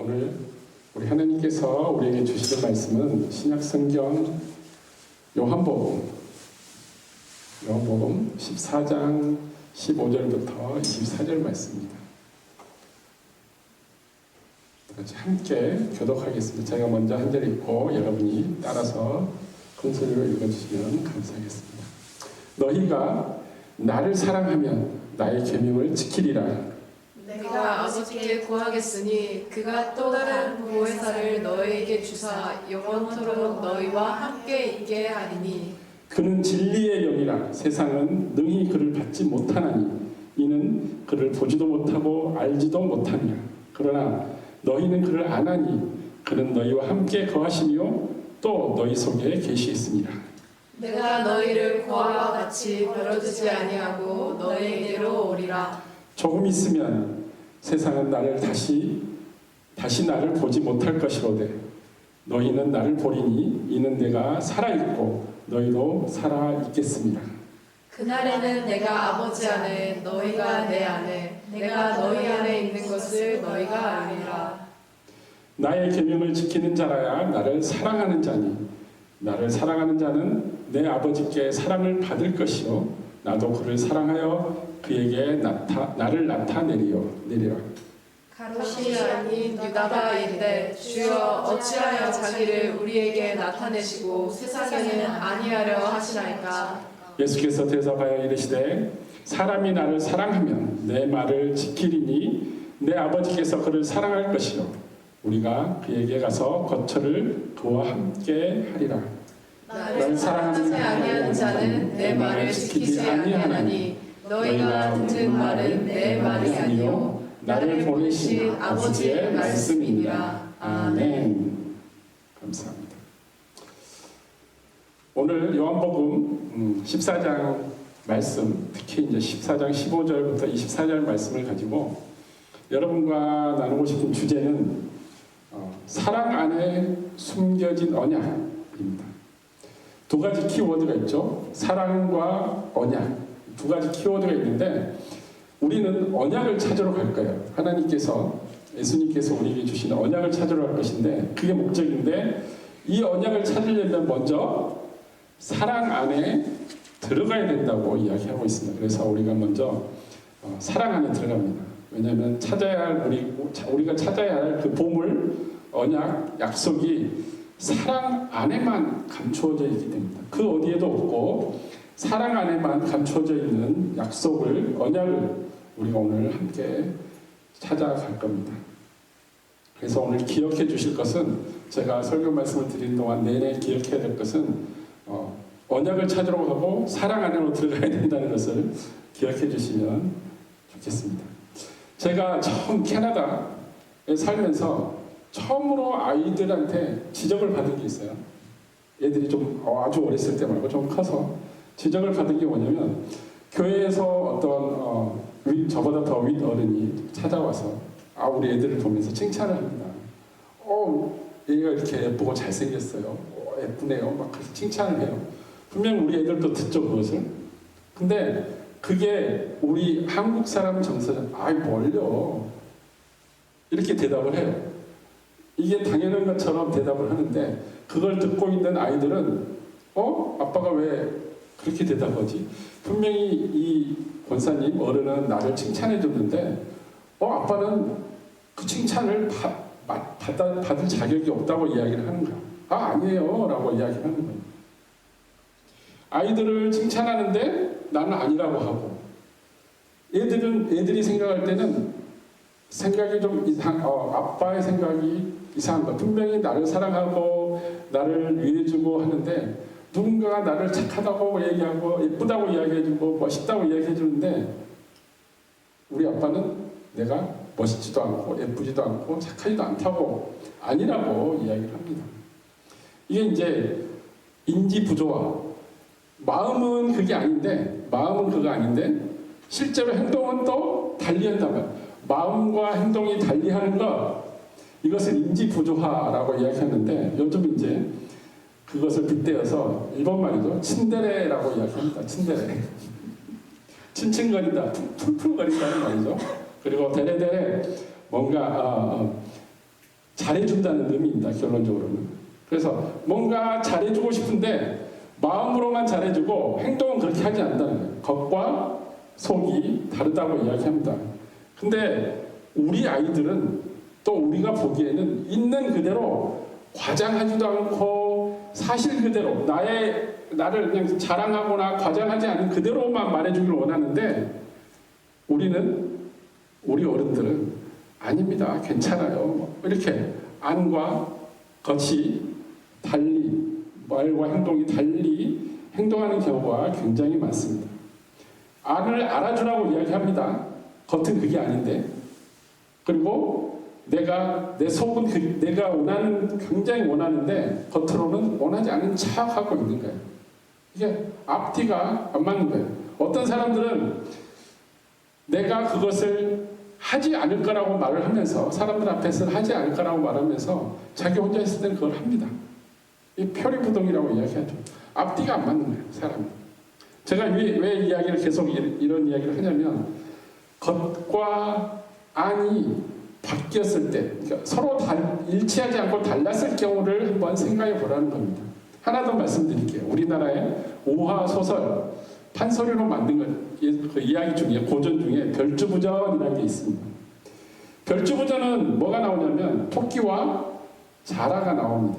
오늘 우리 하나님께서 우리에게 주시는 말씀은 신약성경 요한복음 14장 15절부터 24절 말씀입니다. 같이 함께 교독하겠습니다. 제가 먼저 한 절 읽고 여러분이 따라서 큰 소리로 읽어주시면 감사하겠습니다. 너희가 나를 사랑하면 나의 계명을 지키리라. 내가 아버지께 구하겠으니 그가 또 다른 보혜사를 너희에게 주사 영원토록 너희와 함께 있게 하리니 그는 진리의 영이라. 세상은 능히 그를 받지 못하나니 이는 그를 보지도 못하고 알지도 못하니라. 그러나 너희는 그를 아나니 그는 너희와 함께 거하시며 또 너희 속에 계시있습니다. 내가 너희를 고아와 같이 버려두지 아니하고 너희에게로 오리라. 조금 있으면 세상은 나를 다시 나를 보지 못할 것이로되 너희는 나를 보리니 이는 내가 살아있고 너희도 살아있겠습니다. 그날에는 내가 아버지 안에 너희가 내 안에 내가 너희 안에 있는 것을 너희가 알리라. 나의 계명을 지키는 자라야 나를 사랑하는 자니 나를 사랑하는 자는 내 아버지께 사랑을 받을 것이요 나도 그를 사랑하여 그에게 나를 나타내리라. 가롯이 아닌 유다가 이르되 주여 어찌하여 자기를 우리에게 나타내시고 세상에는 아니하려 하시나이까. 예수께서 대답하여 이르시되 사람이 나를 사랑하면 내 말을 지키리니 내 아버지께서 그를 사랑할 것이요 우리가 그에게 가서 거처를 그와 함께 하리라. 나를 사랑하지 아니하는 자는 내 말을 지키지 아니하나니 너희가 듣는 말은 내 말이 아니요 나를 보내신 아버지의 말씀이니라. 아멘. 감사합니다. 오늘 요한복음 14장 말씀, 특히 이제 14장 15절부터 24절 말씀을 가지고 여러분과 나누고 싶은 주제는 사랑 안에 숨겨진 언약입니다. 두 가지 키워드가 있죠. 사랑과 언약. 두 가지 키워드가 있는데 우리는 언약을 찾으러 갈 거예요. 하나님께서, 예수님께서 우리에게 주시는 언약을 찾으러 갈 것인데 그게 목적인데 이 언약을 찾으려면 먼저 사랑 안에 들어가야 된다고 이야기하고 있습니다. 그래서 우리가 먼저 사랑 안에 들어갑니다. 왜냐하면 우리가 찾아야 할 그 보물, 언약, 약속이 사랑 안에만 감추어져 있기 때문에 그 어디에도 없고 사랑 안에만 감추어져 있는 약속을, 언약을 우리가 오늘 함께 찾아갈 겁니다. 그래서 오늘 기억해 주실 것은 제가 설교 말씀을 드리는 동안 내내 기억해야 될 것은 언약을 찾으러 가고 사랑 안으로 들어가야 된다는 것을 기억해 주시면 좋겠습니다. 제가 처음 캐나다에 살면서 처음으로 아이들한테 지적을 받은 게 있어요. 애들이 좀 아주 어렸을 때 말고 좀 커서 지적을 받은 게 뭐냐면 교회에서 어떤 저보다 더 윗 어른이 찾아와서 우리 애들을 보면서 칭찬을 합니다. 얘가 이렇게 예쁘고 잘생겼어요. 예쁘네요. 막 그렇게 칭찬을 해요. 분명 우리 애들도 듣죠 그것을. 근데 그게 우리 한국 사람 정서는 뭘요? 이렇게 대답을 해요. 이게 당연한 것처럼 대답을 하는데 그걸 듣고 있는 아이들은 아빠가 왜 그렇게 대답하지? 분명히 이 권사님 어른은 나를 칭찬해 줬는데 아빠는 그 칭찬을 받을 자격이 없다고 이야기를 하는 거야. 아니에요 라고 이야기를 하는 거예요. 아이들을 칭찬하는데 나는 아니라고 하고 애들이 생각할 때는 생각이 좀 아빠의 생각이 이상한 거야. 분명히 나를 사랑하고 나를 위해주고 하는데 누군가가 나를 착하다고 얘기하고 예쁘다고 이야기해주고 멋있다고 이야기해주는데 우리 아빠는 내가 멋있지도 않고 예쁘지도 않고 착하지도 않다고 아니라고 이야기를 합니다. 이게 이제 인지 부조화. 마음은 그거 아닌데 실제로 행동은 또 달리한다면 마음과 행동이 달리하는 것 이것을 인지 부조화라고 이야기하는데 요즘 이제 그것을 빗대어서 일본 말이죠. 친데레라고 이야기합니다. 친데레. 칭칭거린다, 풀풀거린다는 말이죠. 그리고 데레데레 뭔가 잘해준다는 의미입니다. 결론적으로는. 그래서 뭔가 잘해주고 싶은데 마음으로만 잘해주고 행동은 그렇게 하지 않는다는 거예요. 겉과 속이 다르다고 이야기합니다. 근데 우리 아이들은 또 우리가 보기에는 있는 그대로 과장하지도 않고 사실 그대로 나를 그냥 자랑하거나 과장하지 않은 그대로만 말해주길 원하는데 우리 어른들은 아닙니다. 괜찮아요. 이렇게 안과 겉이 달리 말과 행동이 달리 행동하는 경우가 굉장히 많습니다. 안을 알아주라고 이야기합니다. 겉은 그게 아닌데. 그리고 내 속은 내가 굉장히 원하는데 겉으로는 원하지 않은 척하고 있는 거예요. 이게 앞뒤가 안 맞는 거예요. 어떤 사람들은 내가 그것을 하지 않을 거라고 말을 하면서 사람들 앞에서 하지 않을 거라고 말하면서 자기 혼자 있을 때는 그걸 합니다. 이 표리부동이라고 이야기하죠. 앞뒤가 안 맞는 거예요, 사람은. 제가 왜 이야기를 계속 이런 이야기를 하냐면 겉과 안이 바뀌었을 때 그러니까 서로 일치하지 않고 달랐을 경우를 한번 생각해 보라는 겁니다. 하나 더 말씀드릴게요. 우리나라의 오화 소설 판소리로 만든 그 이야기 중에 고전 중에 별주부전이라는 게 있습니다. 별주부전은 뭐가 나오냐면 토끼와 자라가 나옵니다.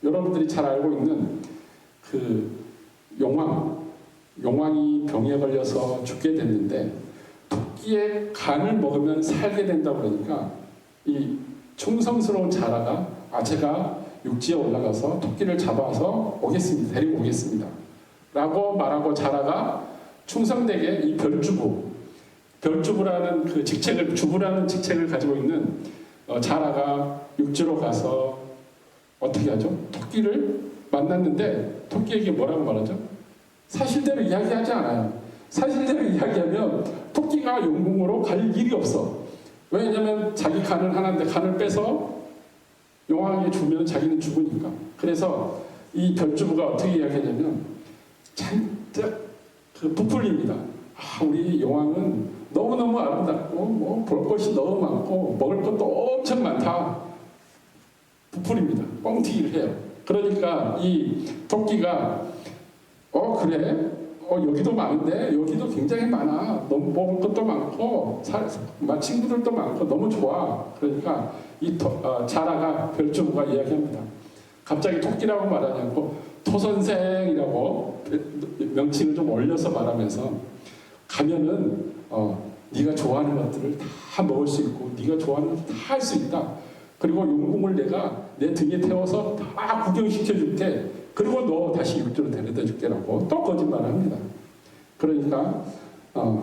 여러분들이 잘 알고 있는 그 용왕이 병에 걸려서 죽게 됐는데 토끼의 간을 먹으면 살게 된다고 그러니까 이 충성스러운 자라가 제가 육지에 올라가서 토끼를 잡아서 데리고 오겠습니다. 라고 말하고 자라가 충성되게 이 별주부라는 그 주부라는 직책을 가지고 있는 자라가 육지로 가서 어떻게 하죠? 토끼를 만났는데 토끼에게 뭐라고 말하죠? 사실대로 이야기하지 않아요. 사실대로 이야기하면 토끼가 용궁으로 갈 일이 없어. 왜냐하면 자기 간을 하나인데 간을 빼서 용왕에게 주면 자기는 죽으니까. 그래서 이 별주부가 어떻게 이야기하냐면 잔뜩 부풀립니다. 우리 용왕은 너무너무 아름답고 볼 것이 너무 많고 먹을 것도 엄청 많다. 부풀립니다. 뻥튀기를 해요. 그러니까 이 토끼가 그래? 여기도 많은데 여기도 굉장히 많아. 너무 먹을 것도 많고 친구들도 많고 너무 좋아. 그러니까 이 자라가 별주부가 이야기합니다. 갑자기 토끼라고 말하지 않고 토선생이라고 명칭을 좀 올려서 말하면서 가면은 네가 좋아하는 것들을 다 먹을 수 있고 네가 좋아하는 것들 다 할 수 있다. 그리고 용궁을 내가 내 등에 태워서 다 구경시켜줄게. 그리고 너 다시 육지로 데려다 줄게라고 또 거짓말을 합니다. 그러니까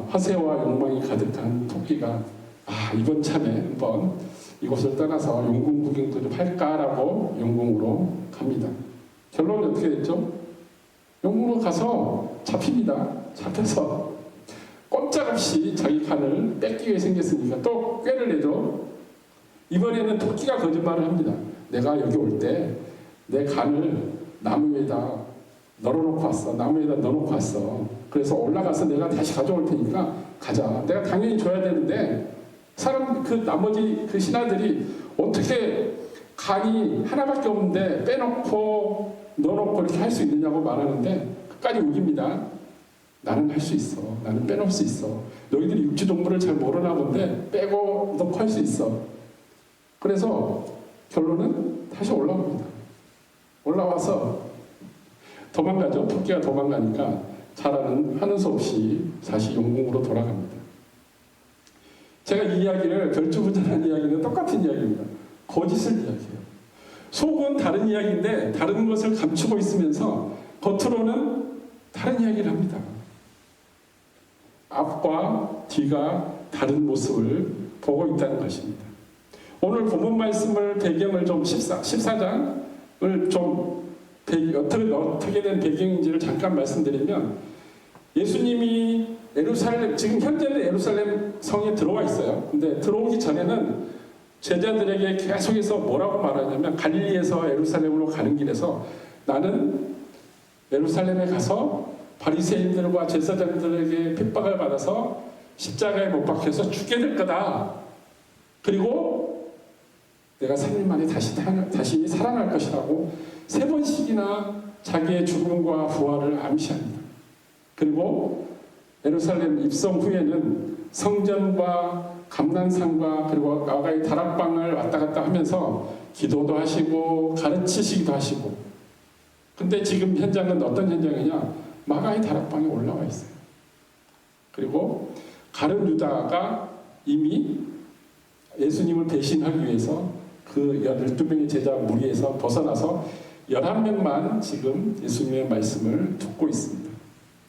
화세와 욕망이 가득한 토끼가 이번 참에 한번 이곳을 떠나서 용궁 구경도 좀 할까라고 용궁으로 갑니다. 결론은 어떻게 됐죠? 용궁으로 가서 잡힙니다. 잡혀서 꼼짝없이 자기 간을 뺏기 위해 생겼으니까 또 꾀를 내죠. 이번에는 토끼가 거짓말을 합니다. 내가 여기 올 때 내 간을 나무 위에다 널어놓고 왔어. 나무 위에다 넣어놓고 왔어. 그래서 올라가서 내가 다시 가져올 테니까 가자. 내가 당연히 줘야 되는데 나머지 그 신하들이 어떻게 간이 하나밖에 없는데 빼놓고 넣어놓고 이렇게 할 수 있느냐고 말하는데 끝까지 우깁니다. 나는 할 수 있어. 나는 빼놓을 수 있어. 너희들이 육지동물을 잘 모르나 본데 빼고 넣고 할 수 있어. 그래서 결론은 다시 올라옵니다. 올라와서 도망가죠. 토끼가 도망가니까 자라는 하는 수 없이 다시 용궁으로 돌아갑니다. 제가 이 이야기를 별주부전한 이야기는 똑같은 이야기입니다. 거짓을 이야기해요. 속은 다른 이야기인데 다른 것을 감추고 있으면서 겉으로는 다른 이야기를 합니다. 앞과 뒤가 다른 모습을 보고 있다는 것입니다. 오늘 본문 말씀을 배경을 좀 14장을 좀 어떻게 된 배경인지를 잠깐 말씀드리면 예수님이 지금 현재는 예루살렘 성에 들어와 있어요. 근데 들어오기 전에는 제자들에게 계속해서 뭐라고 말하냐면 갈릴리에서 예루살렘으로 가는 길에서 나는 예루살렘에 가서 바리새인들과 제사장들에게 핍박을 받아서 십자가에 못 박혀서 죽게 될 거다. 그리고 내가 3일 만에 다시 살아날 것이라고 3번씩이나 자기의 죽음과 부활을 암시합니다. 그리고 예루살렘 입성 후에는 성전과 감난산과 그리고 아가의 다락방을 왔다 갔다 하면서 기도도 하시고 가르치시기도 하시고, 근데 지금 현장은 어떤 현장이냐? 마가의 다락방에 올라와 있어요. 그리고 가룟 유다가 이미 예수님을 배신하기 위해서 그 12명의 제자 무리에서 벗어나서 11명만 지금 예수님의 말씀을 듣고 있습니다.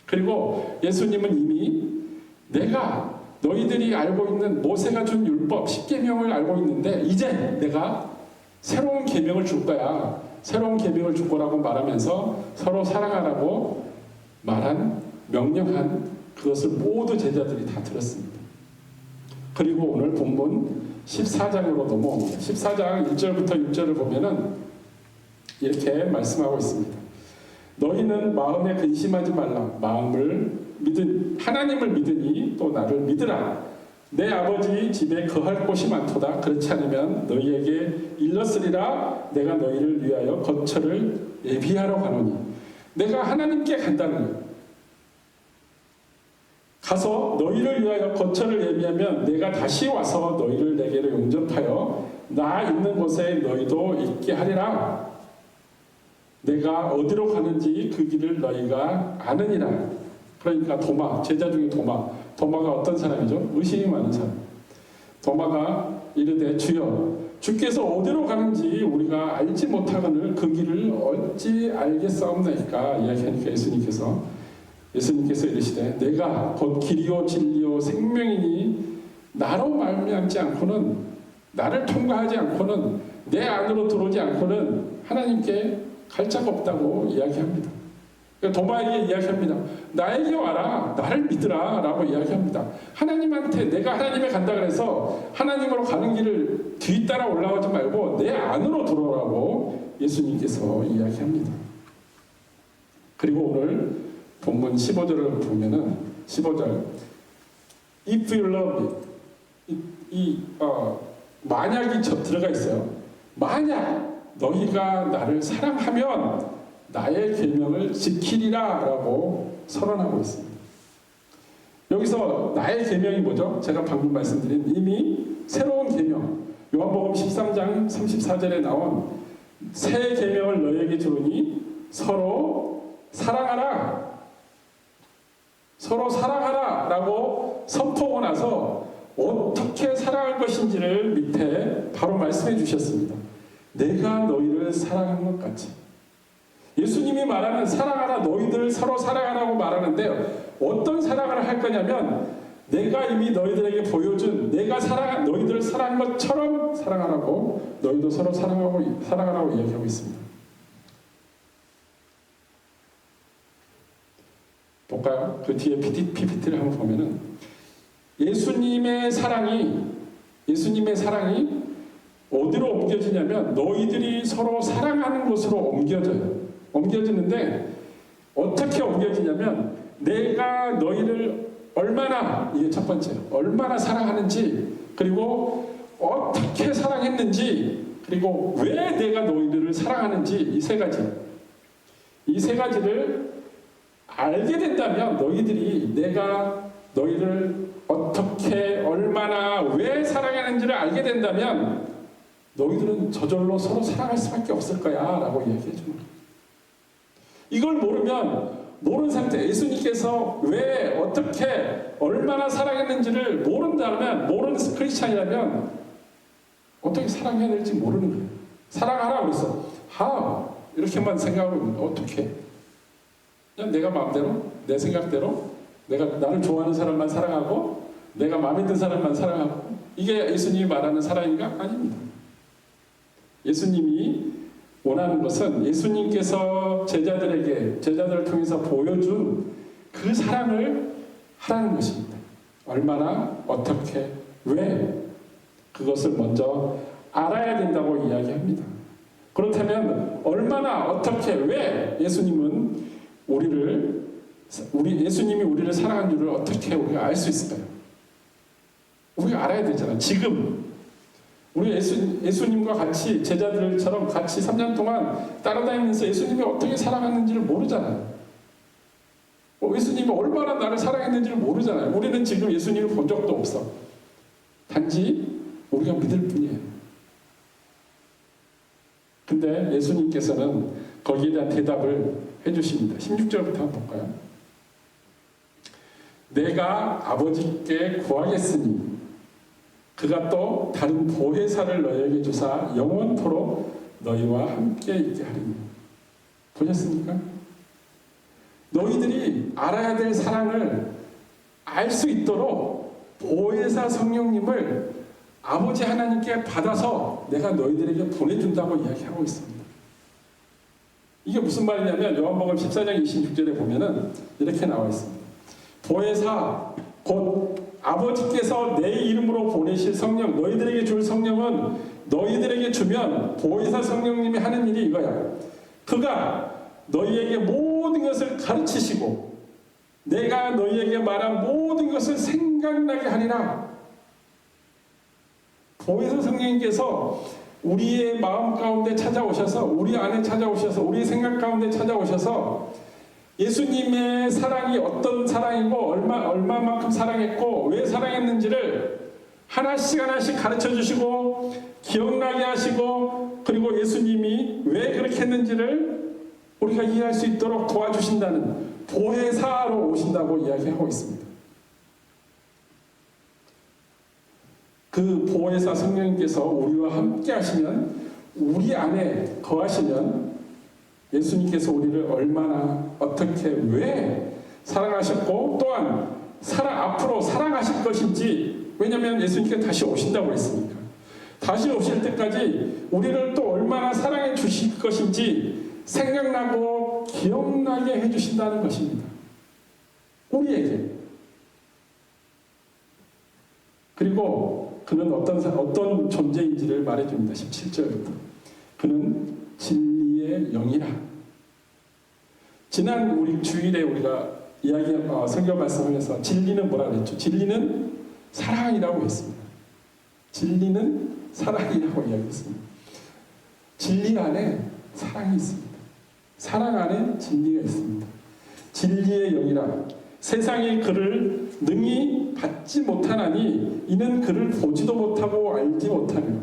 그리고 예수님은 이미 내가 너희들이 알고 있는 모세가 준 율법 10계명을 알고 있는데 이제 내가 새로운 계명을 줄 거야. 새로운 계명을 줄 거라고 말하면서 서로 사랑하라고 명령한 그것을 모두 제자들이 다 들었습니다. 그리고 오늘 본문 14장으로 넘어옵니다. 14장 1절부터 6절을 보면은 이렇게 말씀하고 있습니다. 너희는 마음에 근심하지 말라. 하나님을 믿으니 또 나를 믿으라. 내 아버지 집에 거할 곳이 많도다. 그렇지 않으면 너희에게 일렀으리라. 내가 너희를 위하여 거처를 예비하러 가노니. 내가 하나님께 간다는 거예요. 가서 너희를 위하여 거처를 예비하면 내가 다시 와서 너희를 내게로 용접하여 나 있는 곳에 너희도 있게 하리라. 내가 어디로 가는지 그 길을 너희가 아느니라. 그러니까 도마, 제자 중에 도마가 어떤 사람이죠? 의심이 많은 사람. 도마가 이르되 주여, 주께서 어디로 가는지 우리가 알지 못하거늘 그 길을 어찌 알겠사옵나이까. 이야기하니까 예수님께서 이르시되 내가 곧 길이요 진리요 생명이니 나로 말미암지 않고는, 나를 통과하지 않고는, 내 안으로 들어오지 않고는 하나님께 갈 자가 없다고 이야기합니다. 도마에게 이야기합니다. 나에게 와라, 나를 믿으라 라고 이야기합니다. 하나님한테, 내가 하나님에 간다 그래서 하나님으로 가는 길을 뒤따라 올라오지 말고 내 안으로 들어오라고 예수님께서 이야기합니다. 그리고 오늘 본문 15절을 보면은 15절 If you love me, 만약이 들어가 있어요. 만약 너희가 나를 사랑하면 나의 계명을 지키리라 라고 선언하고 있습니다. 여기서 나의 계명이 뭐죠? 제가 방금 말씀드린 이미 새로운 계명, 요한복음 13장 34절에 나온 새 계명을 너희에게 주노니 서로 사랑하라. 서로 사랑하라 라고 선포하고 나서 어떻게 사랑할 것인지를 밑에 바로 말씀해 주셨습니다. 내가 너희를 사랑한 것 같이. 예수님이 말하는 사랑하라, 너희들 서로 사랑하라고 말하는데 어떤 사랑을 할 거냐면 내가 이미 너희들에게 보여준 내가 너희들을 사랑한 것처럼 사랑하라고, 너희도 서로 사랑하라고 이야기하고 있습니다. 볼까요? 그 뒤에 PPT를 한번 보면은 예수님의 사랑이 어디로 옮겨지냐면 너희들이 서로 사랑하는 곳으로 옮겨지는데 어떻게 옮겨지냐면 내가 너희를 얼마나, 이게 첫 번째, 얼마나 사랑하는지, 그리고 어떻게 사랑했는지, 그리고 왜 내가 너희들을 사랑하는지, 이 세 가지를 알게 된다면 너희들이 내가 너희를 어떻게 얼마나 왜 사랑하는지를 알게 된다면 너희들은 저절로 서로 사랑할 수밖에 없을 거야 라고 이야기해 줍니다. 이걸 모르는 상태, 예수님께서 왜 어떻게 얼마나 사랑했는지를 모른다면, 모르는 크리스찬이라면 어떻게 사랑해야 될지 모르는 거예요. 사랑하라 그래서 how 이렇게만 생각하고 있는 거예요. 어떻게 그냥 내가 마음대로, 내 생각대로, 내가 나를 좋아하는 사람만 사랑하고 내가 마음에 드는 사람만 사랑하고, 이게 예수님이 말하는 사랑인가? 아닙니다. 예수님이 원하는 것은 예수님께서 제자들을 통해서 보여준 그 사랑을 하라는 것입니다. 얼마나, 어떻게, 왜, 그것을 먼저 알아야 된다고 이야기합니다. 그렇다면 얼마나, 어떻게, 왜 예수님이 우리를 사랑한 줄을 어떻게 우리가 알 수 있을까요? 우리가 알아야 되잖아요. 지금 우리 예수님과 같이 제자들처럼 같이 3년 동안 따라다니면서 예수님이 어떻게 사랑하는지를 모르잖아요. 예수님이 얼마나 나를 사랑했는지를 모르잖아요. 우리는 지금 예수님을 본 적도 없어. 단지 우리가 믿을 뿐이에요. 근데 예수님께서는 거기에 대한 대답을 해주십니다. 16절부터 한번 볼까요? 내가 아버지께 구하겠으니 그가 또 다른 보혜사를 너희에게 주사 영원토록 너희와 함께 있게 하리니. 보셨습니까? 너희들이 알아야 될 사랑을 알 수 있도록 보혜사 성령님을 아버지 하나님께 받아서 내가 너희들에게 보내준다고 이야기하고 있습니다. 이게 무슨 말이냐면 요한복음 14장 26절에 보면은 이렇게 나와 있습니다. 보혜사 곧 아버지께서 내 이름으로 보내실 성령, 너희들에게 줄 성령은 너희들에게 주면 보혜사 성령님이 하는 일이 이거야. 그가 너희에게 모든 것을 가르치시고 내가 너희에게 말한 모든 것을 생각나게 하리라. 보혜사 성령님께서 우리의 마음 가운데 찾아오셔서 우리 안에 찾아오셔서 우리 생각 가운데 찾아오셔서 예수님의 사랑이 어떤 사랑이고 얼마만큼 사랑했고 왜 사랑했는지를 하나씩 가르쳐 주시고 기억나게 하시고 그리고 예수님이 왜 그렇게 했는지를 우리가 이해할 수 있도록 도와주신다는 보혜사로 오신다고 이야기하고 있습니다. 그 보혜사 성령님께서 우리와 함께 하시면 우리 안에 거하시면 예수님께서 우리를 얼마나 어떻게 왜 사랑하셨고 또한 앞으로 사랑하실 것인지 왜냐하면 예수님께서 다시 오신다고 했으니까 다시 오실 때까지 우리를 또 얼마나 사랑해 주실 것인지 생각나고 기억나게 해주신다는 것입니다. 우리에게. 그리고 그는 어떤 존재인지를 말해줍니다. 17절부터. 그는 진리의 영이라. 지난 우리 주일에 우리가 성경 말씀하면서 진리는 뭐라 그랬죠? 진리는 사랑이라고 했습니다. 진리는 사랑이라고 이야기했습니다. 진리 안에 사랑이 있습니다. 사랑 안에 진리가 있습니다. 진리의 영이라. 세상이 그를 능히 받지 못하나니 이는 그를 보지도 못하고 알지 못하느라.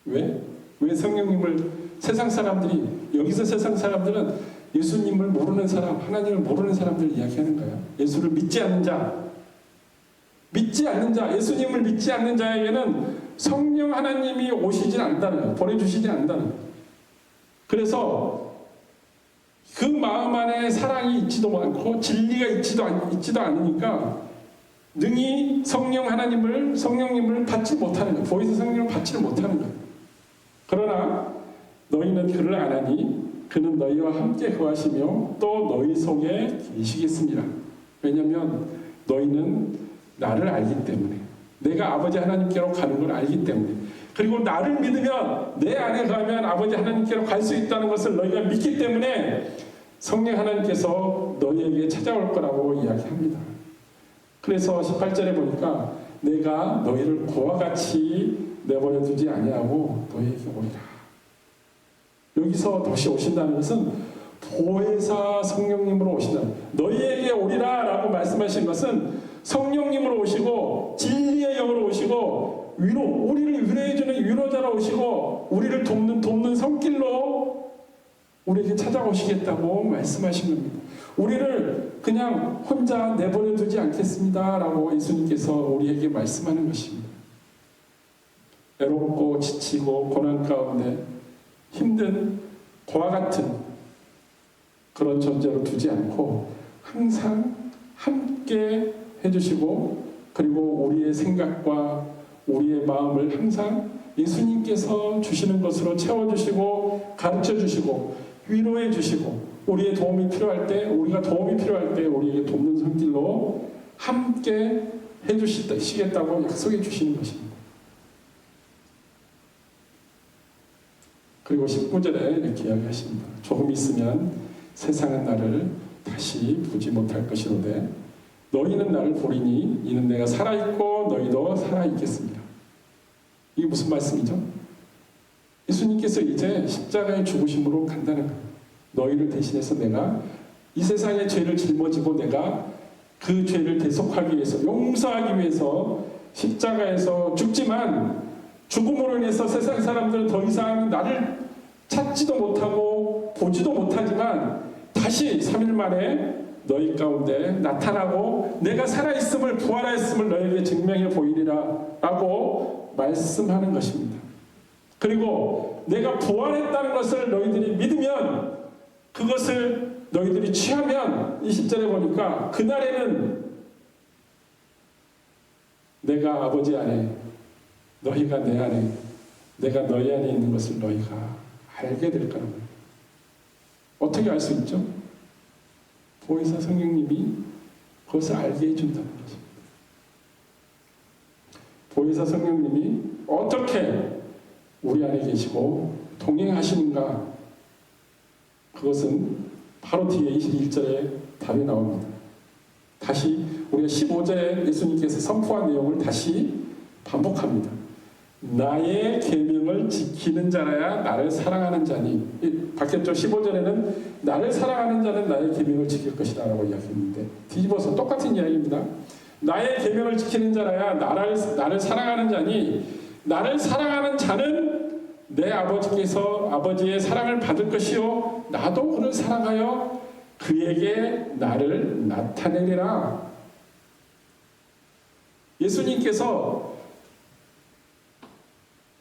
왜? 왜 성령님을 세상 사람들이 여기서 세상 사람들은 예수님을 모르는 사람, 하나님을 모르는 사람들 이야기하는 거예요. 예수를 믿지 않는 자, 예수님을 믿지 않는 자에게는 성령 하나님이 오시질 않는다는 거예요. 보내주시지 않는다는 거예요. 그래서 그 마음 안에 사랑이 있지도 않고 진리가 있지도 않으니까 능히 성령님을 받지 못하는 거예요. 보이스 성령을 받지 못하는 거예요. 그러나 너희는 그를 아나니 그는 너희와 함께 거하시며 또 너희 속에 계시겠습니다. 왜냐하면 너희는 나를 알기 때문에 내가 아버지 하나님께로 가는 걸 알기 때문에 그리고 나를 믿으면 내 안에 가면 아버지 하나님께로 갈 수 있다는 것을 너희가 믿기 때문에 성령 하나님께서 너희에게 찾아올 거라고 이야기합니다. 그래서 18절에 보니까 내가 너희를 고와 같이 내버려 두지 아니하고 너희에게 오리라. 여기서 다시 오신다는 것은 보혜사 성령님으로 오신다. 너희에게 오리라 라고 말씀하신 것은 성령님으로 오시고 진리의 영으로 오시고 우리를 위로해주는 위로자로 오시고 우리를 돕는 손길로 우리에게 찾아오시겠다고 말씀하신 겁니다. 우리를 그냥 혼자 내버려 두지 않겠습니다 라고 예수님께서 우리에게 말씀하는 것입니다. 외롭고 지치고 고난 가운데 힘든 고와 같은 그런 존재로 두지 않고 항상 함께 해주시고 그리고 우리의 생각과 우리의 마음을 항상 예수님께서 주시는 것으로 채워주시고 가르쳐주시고 위로해주시고 우리의 도움이 필요할 때 우리가 도움이 필요할 때 우리에게 돕는 손길로 함께 해주시겠다고 약속해 주시는 것입니다. 그리고 19절에 이렇게 이야기하십니다. 조금 있으면 세상은 나를 다시 보지 못할 것이로되 너희는 나를 보리니 이는 내가 살아있고 너희도 살아있겠습니다. 이게 무슨 말씀이죠? 예수님께서 이제 십자가의 죽으심으로 간다는 거예요. 너희를 대신해서 내가 이 세상의 죄를 짊어지고 내가 그 죄를 대속하기 위해서, 용서하기 위해서 십자가에서 죽지만, 죽음으로 인해서 세상 사람들은 더 이상 나를 찾지도 못하고 보지도 못하지만 다시 3일 만에 너희 가운데 나타나고 내가 살아있음을, 부활하였음을 너에게 증명해 보이리라 라고 말씀하는 것입니다. 그리고 내가 부활했다는 것을 너희들이 믿으면, 그것을 너희들이 취하면, 20절에 보니까 그날에는 내가 아버지 안에, 너희가 내 안에, 내가 너희 안에 있는 것을 너희가 알게 될 거라고. 어떻게 알 수 있죠? 보혜사 성령님이 그것을 알게 해준다는 것입니다. 보혜사 성령님이 어떻게 우리 안에 계시고 동행하시는가, 그것은 바로 뒤에 21절에 답이 나옵니다. 다시 우리가 15절에 예수님께서 선포한 내용을 다시 반복합니다. 나의 계명을 지키는 자라야 나를 사랑하는 자니. 바뀌었죠. 15절에는 나를 사랑하는 자는 나의 계명을 지킬 것이다 라고 이야기했는데, 뒤집어서 똑같은 이야기입니다. 나의 계명을 지키는 자라야 나를 사랑하는 자니, 나를 사랑하는 자는 내 아버지께서 아버지의 사랑을 받을 것이요 나도 그를 사랑하여 그에게 나를 나타내리라. 예수님께서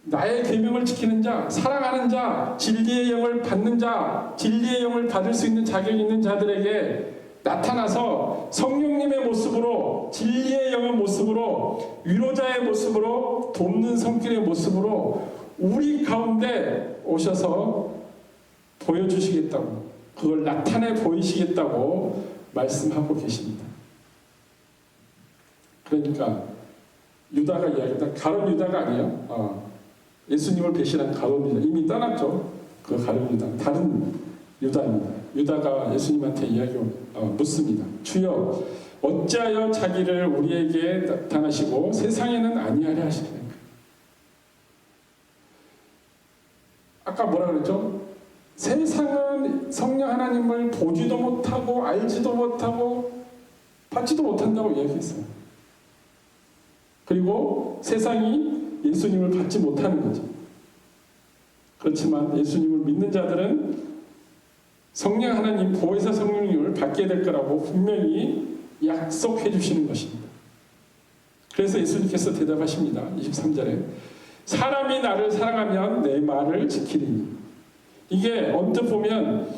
나의 계명을 지키는 자, 사랑하는 자, 진리의 영을 받는 자, 진리의 영을 받을 수 있는 자격이 있는 자들에게 나타나서 성령님의 모습으로, 진리의 영의 모습으로, 위로자의 모습으로, 돕는 손길의 모습으로 우리 가운데 오셔서 보여주시겠다고, 그걸 나타내 보이시겠다고 말씀하고 계십니다. 그러니까 유다가 이야기했다. 가룟 유다가 아니에요. 예수님을 배신한 가룟 유다, 이미 떠났죠. 그 가룟 유다, 다른 유다입니다. 유다가 예수님한테 묻습니다. 주여, 어찌하여 자기를 우리에게 나타나시고 세상에는 아니하려 하시는가? 아까 뭐라 그랬죠? 세상은 성령 하나님을 보지도 못하고 알지도 못하고 받지도 못한다고 이야기했어요. 그리고 세상이 예수님을 받지 못하는 거죠. 그렇지만 예수님을 믿는 자들은 성령 하나님, 보혜사 성령님을 받게 될 거라고 분명히 약속해 주시는 것입니다. 그래서 예수님께서 대답하십니다. 23절에 사람이 나를 사랑하면 내 말을 지키리니. 이게 언뜻 보면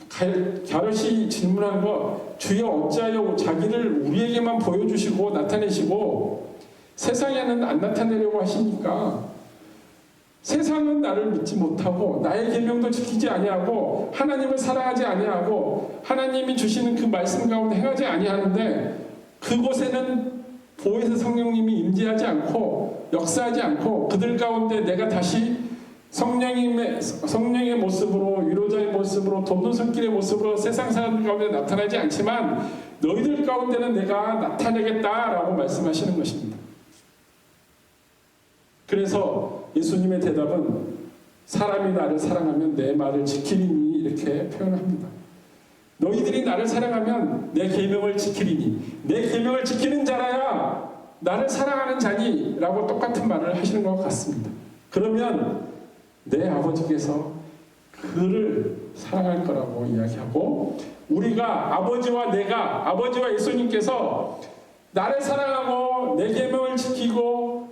갸롯이 질문한 거, 주여 어찌하여 자기를 우리에게만 보여주시고 나타내시고 세상에는 안 나타내려고 하시니까, 세상은 나를 믿지 못하고 나의 계명도 지키지 아니하고 하나님을 사랑하지 아니하고 하나님이 주시는 그 말씀 가운데 행하지 아니하는데, 그곳에는 보혜사 성령님이 임재하지 않고 역사하지 않고 그들 가운데 내가 다시 성령의 모습으로, 위로자의 모습으로, 돕는 손길의 모습으로 세상 사람들 가운데 나타나지 않지만 너희들 가운데는 내가 나타내겠다라고 말씀하시는 것입니다. 그래서 예수님의 대답은 사람이 나를 사랑하면 내 말을 지키리니, 이렇게 표현합니다. 너희들이 나를 사랑하면 내 계명을 지키리니, 내 계명을 지키는 자라야 나를 사랑하는 자니 라고 똑같은 말을 하시는 것 같습니다. 그러면 내 아버지께서 그를 사랑할 거라고 이야기하고, 우리가 아버지와 예수님께서 나를 사랑하고 내 계명을 지키고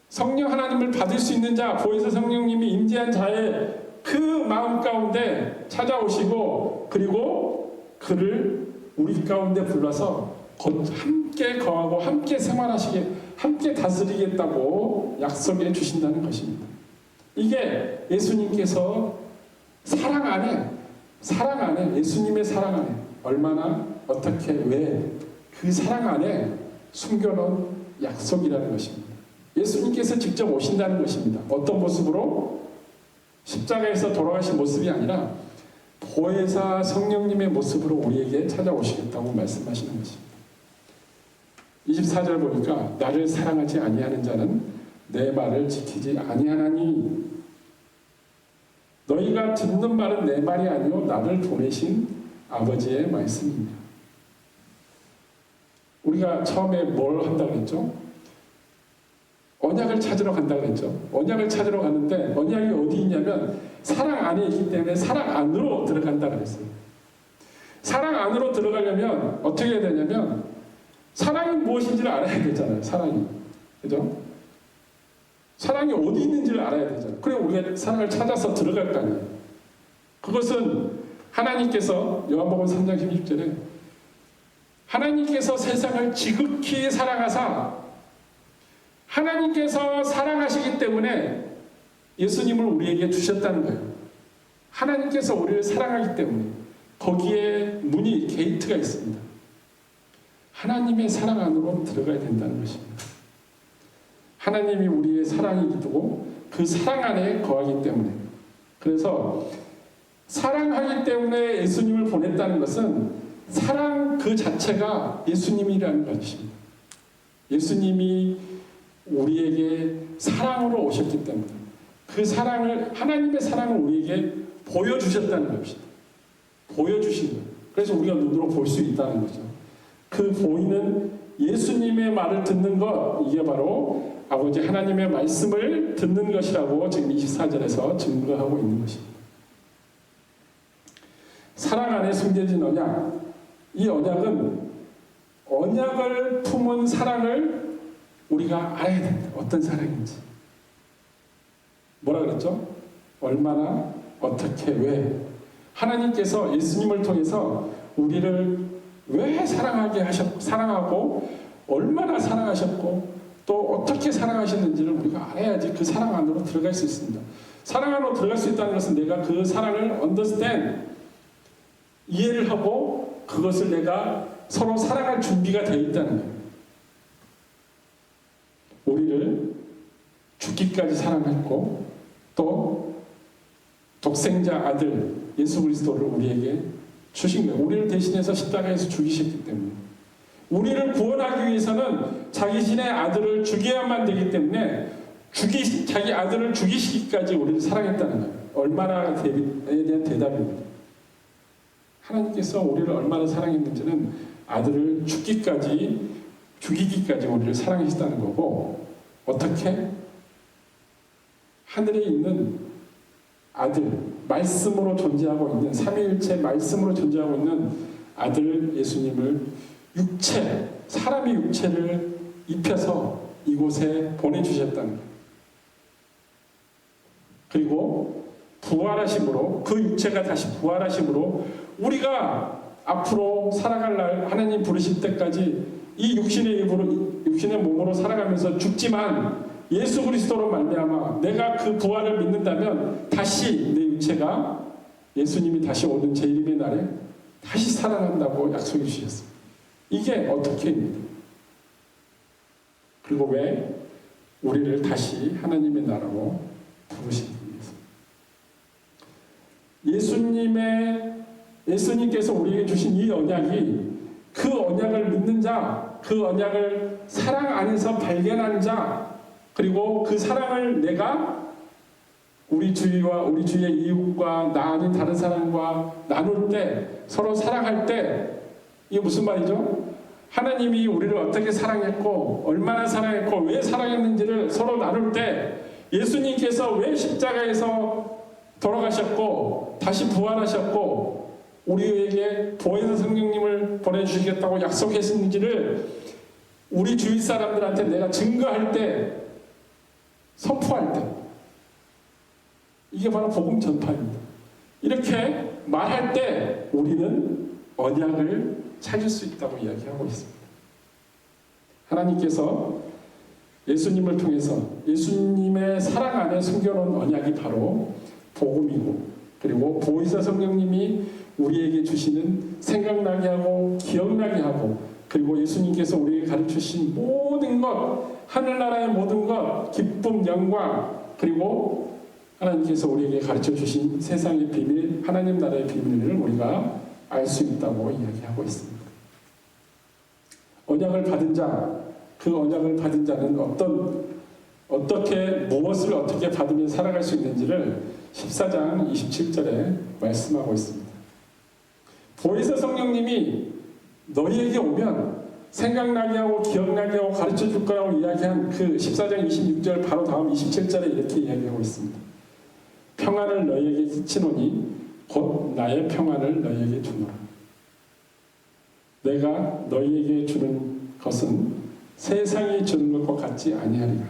성령 하나님을 받을 수 있는 자, 보혜사 성령님이 임재한 자의 그 마음 가운데 찾아오시고, 그리고 그를 우리 가운데 불러서 곧 함께 거하고 함께 생활하시게, 함께 다스리겠다고 약속해 주신다는 것입니다. 이게 예수님께서 사랑 안에 예수님의 사랑 안에 얼마나, 어떻게, 왜 그 사랑 안에 숨겨놓은 약속이라는 것입니다. 예수님께서 직접 오신다는 것입니다. 어떤 모습으로? 십자가에서 돌아가신 모습이 아니라 보혜사 성령님의 모습으로 우리에게 찾아오시겠다고 말씀하시는 것입니다. 24절 보니까 나를 사랑하지 아니하는 자는 내 말을 지키지 아니하나니 너희가 듣는 말은 내 말이 아니요 나를 보내신 아버지의 말씀입니다. 우리가 처음에 뭘 한다고 했죠? 언약을 찾으러 간다고 했죠. 언약을 찾으러 가는데 언약이 어디 있냐면 사랑 안에 있기 때문에 사랑 안으로 들어간다고 했어요. 사랑 안으로 들어가려면 어떻게 해야 되냐면 사랑이 무엇인지를 알아야 되잖아요. 사랑이. 그죠? 사랑이 어디 있는지를 알아야 되잖아요. 그래 우리가 사랑을 찾아서 들어갈 거 아니에요. 그것은 하나님께서 요한복음 3장 16절에 하나님께서 세상을 지극히 사랑하사 하나님께서 사랑하시기 때문에 예수님을 우리에게 주셨다는 거예요. 하나님께서 우리를 사랑하기 때문에 거기에 문이 게이트가 있습니다. 하나님의 사랑 안으로 들어가야 된다는 것입니다. 하나님이 우리의 사랑이기도 그 사랑 안에 거하기 때문에 그래서 사랑하기 때문에 예수님을 보냈다는 것은 사랑 그 자체가 예수님이라는 것입니다. 예수님이 우리에게 사랑으로 오셨기 때문에 그 사랑을 하나님의 사랑을 우리에게 보여주셨다는 것입니다. 보여주신 거예요. 그래서 우리가 눈으로 볼 수 있다는 거죠. 그 보이는 예수님의 말을 듣는 것 이게 바로 아버지 하나님의 말씀을 듣는 것이라고 지금 24절에서 증거하고 있는 것입니다. 사랑 안에 숨겨진 언약 이 언약은 언약을 품은 사랑을 우리가 알아야 됩니다. 어떤 사랑인지. 뭐라 그랬죠? 얼마나, 어떻게, 왜. 하나님께서 예수님을 통해서 우리를 왜 사랑하고 얼마나 사랑하셨고 또 어떻게 사랑하셨는지를 우리가 알아야지 그 사랑 안으로 들어갈 수 있습니다. 사랑 안으로 들어갈 수 있다는 것은 내가 그 사랑을 understand, 이해를 하고 그것을 내가 서로 사랑할 준비가 되어 있다는 거예요. 우리를 죽기까지 사랑했고 또 독생자 아들 예수 그리스도를 우리에게 주신 거예요. 우리를 대신해서 십자가에서 죽이셨기 때문에 우리를 구원하기 위해서는 자기 신의 아들을 죽여야만 되기 때문에 자기 아들을 죽이시기까지 우리를 사랑했다는 거예요. 얼마나에 대한 대답입니다. 하나님께서 우리를 얼마나 사랑했는지는 아들을 죽기까지 우리를 사랑하셨다는 거고 어떻게? 하늘에 있는 아들, 말씀으로 존재하고 있는 삼위일체 말씀으로 존재하고 있는 아들 예수님을 사람의 육체를 입혀서 이곳에 보내주셨다는 거예요. 그리고 부활하심으로 그 육체가 다시 부활하심으로 우리가 앞으로 살아갈 날 하나님 부르실 때까지 이 육신의 몸으로 살아가면서 죽지만 예수 그리스도로 말미암아 내가 그 부활을 믿는다면 다시 내 육체가 예수님이 다시 오는 제1의 날에 다시 살아난다고 약속해 주셨습니다. 이게 어떻게입니다. 그리고 왜 우리를 다시 하나님의 나라로 부르시기 위해서 예수님께서 우리에게 주신 이 언약이 그 언약을 믿는 자, 그 언약을 사랑 안에서 발견한 자, 그리고 그 사랑을 내가 우리 주위와 우리 주위의 이웃과 나 아닌 다른 사람과 나눌 때, 서로 사랑할 때, 이게 무슨 말이죠? 하나님이 우리를 어떻게 사랑했고, 얼마나 사랑했고, 왜 사랑했는지를 서로 나눌 때, 예수님께서 왜 십자가에서 돌아가셨고, 다시 부활하셨고, 우리에게 보혜사 성령님을 보내주시겠다고 약속했는지를 우리 주위 사람들한테 내가 증거할 때, 선포할 때, 이게 바로 복음 전파입니다. 이렇게 말할 때 우리는 언약을 찾을 수 있다고 이야기하고 있습니다. 하나님께서 예수님을 통해서 예수님의 사랑 안에 숨겨놓은 언약이 바로 복음이고, 그리고 보혜사 성령님이 우리에게 주시는 생각나게 하고 기억나게 하고, 그리고 예수님께서 우리에게 가르치신 모든 것, 하늘나라의 모든 것, 기쁨, 영광, 그리고 하나님께서 우리에게 가르쳐 주신 세상의 비밀, 하나님 나라의 비밀을 우리가 알 수 있다고 이야기하고 있습니다. 언약을 받은 자, 그 언약을 받은 자는 어떤 무엇을 어떻게 받으며 살아갈 수 있는지를 14장 27절에 말씀하고 있습니다. 보혜사 성령님이 너희에게 오면 생각나게 하고 기억나게 하고 가르쳐 줄 거라고 이야기한 그 14장 26절 바로 다음 27절에 이렇게 이야기하고 있습니다. 평안을 너희에게 끼치노니 곧 나의 평안을 너희에게 주노라. 내가 너희에게 주는 것은 세상이 주는 것과 같지 아니하리라.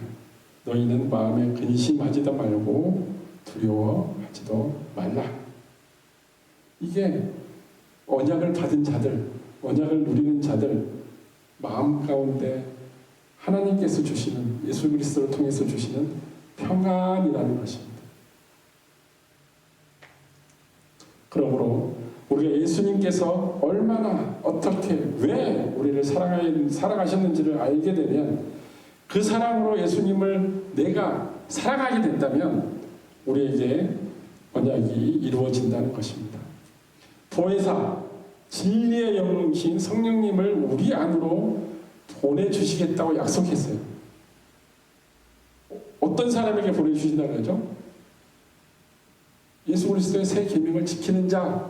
너희는 마음에 근심하지도 말고 두려워하지도 말라. 이게 언약을 받은 자들, 언약을 누리는 자들 마음 가운데 하나님께서 주시는, 예수 그리스도를 통해서 주시는 평안이라는 것입니다. 그러므로 우리가 예수님께서 얼마나 어떻게 왜 우리를 사랑하셨는지를 알게 되면 그 사랑으로 예수님을 내가 사랑하게 된다면 우리에게 언약이 이루어진다는 것입니다. 보혜사, 진리의 영이신 성령님을 우리 안으로 보내주시겠다고 약속했어요. 어떤 사람에게 보내주신다는 거죠? 예수 그리스도의 새 계명을 지키는 자.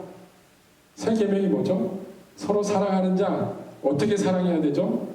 새 계명이 뭐죠? 서로 사랑하는 자. 어떻게 사랑해야 되죠?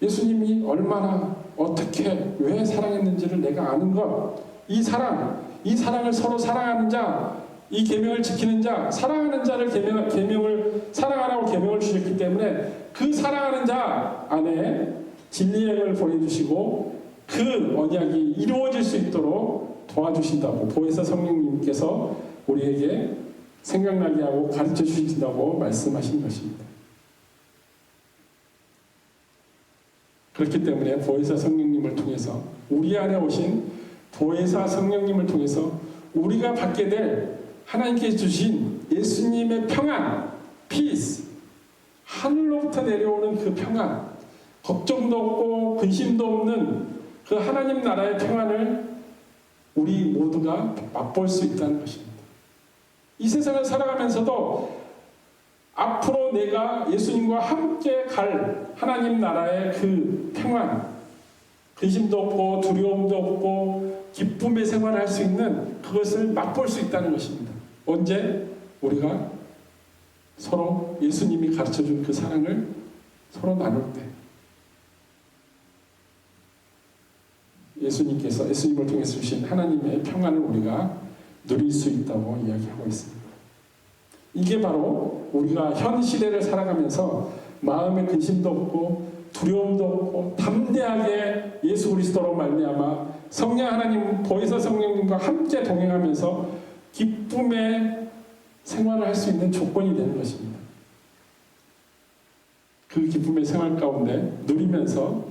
예수님이 얼마나 어떻게 왜 사랑했는지를 내가 아는 것. 이 사랑을 서로 사랑하는 자, 이 계명을 지키는 자, 사랑하는 자를 계명을 사랑하라고 계명을 주셨기 때문에 그 사랑하는 자 안에 진리의 영을 보내주시고 그 언약이 이루어질 수 있도록 도와주신다고 보혜사 성령님께서 우리에게 생각나게 하고 가르쳐 주신다고 말씀하신 것입니다. 그렇기 때문에 보혜사 성령님을 통해서 우리 안에 오신 보혜사 성령님을 통해서 우리가 받게 될 하나님께서 주신 예수님의 평안, 피스, 하늘로부터 내려오는 그 평안, 걱정도 없고 근심도 없는 그 하나님 나라의 평안을 우리 모두가 맛볼 수 있다는 것입니다. 이 세상을 살아가면서도 앞으로 내가 예수님과 함께 갈 하나님 나라의 그 평안, 근심도 없고 두려움도 없고 기쁨의 생활을 할 수 있는 그것을 맛볼 수 있다는 것입니다. 언제? 우리가 서로 예수님이 가르쳐준 그 사랑을 서로 나눌 때 예수님을 통해서 주신 하나님의 평안을 우리가 누릴 수 있다고 이야기하고 있습니다. 이게 바로 우리가 현 시대를 살아가면서 마음에 근심도 없고 두려움도 없고 담대하게 예수 그리스도로 말미암아 성령 하나님 보혜사 성령님과 함께 동행하면서 기쁨의 생활을 할 수 있는 조건이 되는 것입니다. 그 기쁨의 생활 가운데 누리면서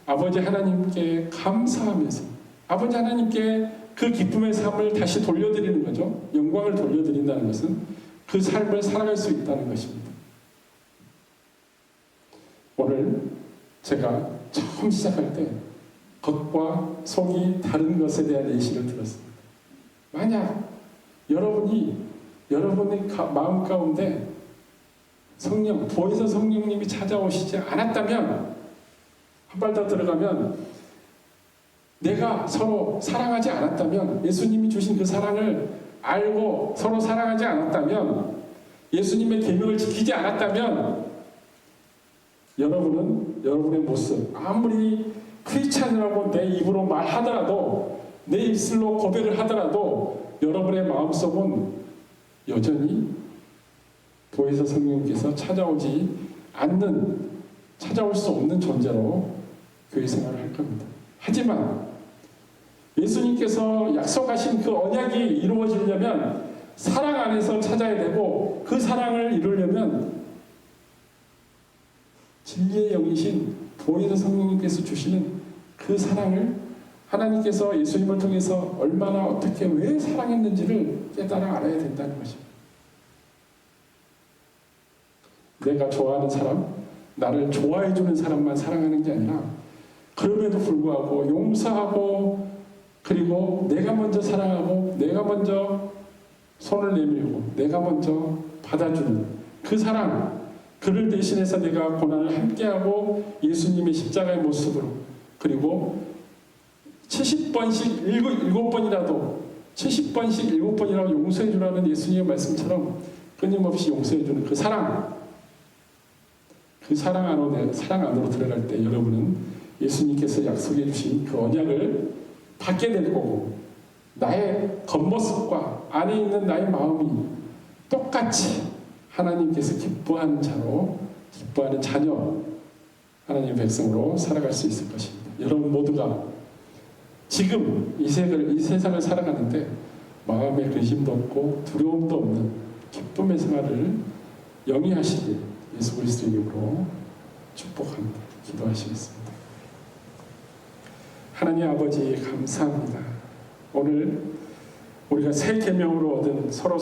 아버지 하나님께 감사하면서 아버지 하나님께 그 기쁨의 삶을 다시 돌려드리는 거죠. 영광을 돌려드린다는 것은 그 삶을 살아갈 수 있다는 것입니다. 오늘 제가 처음 시작할 때 겉과 속이 다른 것에 대한 예시를 들었습니다. 만약 여러분의 마음 가운데 보혜사 성령님이 찾아오시지 않았다면 한 발 더 들어가면 내가 서로 사랑하지 않았다면 예수님이 주신 그 사랑을 알고 서로 사랑하지 않았다면 예수님의 계명을 지키지 않았다면 여러분의 모습 아무리 크리스찬이라고 내 입으로 말하더라도 내 입술로 고백을 하더라도 여러분의 마음속은 여전히 보혜사 성령님께서 찾아올 수 없는 존재로 교회 생활을 할 겁니다. 하지만 예수님께서 약속하신 그 언약이 이루어지려면 사랑 안에서 찾아야 되고 그 사랑을 이루려면 진리의 영이신 보혜사 성령님께서 주시는 그 사랑을 하나님께서 예수님을 통해서 얼마나 어떻게 왜 사랑했는지를 깨달아 알아야 된다는 것입니다. 내가 좋아하는 사람, 나를 좋아해주는 사람만 사랑하는 게 아니라 그럼에도 불구하고 용서하고 그리고 내가 먼저 사랑하고 내가 먼저 손을 내밀고 내가 먼저 받아주는 그 사랑, 그를 대신해서 내가 고난을 함께하고 예수님의 십자가의 모습으로 그리고 70번씩 7번이라도 70번씩 7번이라도 용서해 주라는 예수님의 말씀처럼 끊임없이 용서해 주는 그 사랑 안으로 들어갈 때 여러분은 예수님께서 약속해 주신 그 언약을 받게 될 거고 나의 겉모습과 안에 있는 나의 마음이 똑같이 하나님께서 기뻐하는 자녀 하나님의 백성으로 살아갈 수 있을 것입니다. 여러분 모두가 지금 이 세상을 살아가는데 마음에 근심도 없고 두려움도 없는 기쁨의 생활을 영위하시길 예수 그리스도 이름으로 축복합니다. 기도하시겠습니다. 하나님 아버지 감사합니다. 오늘 우리가 새 계명으로 얻은 서로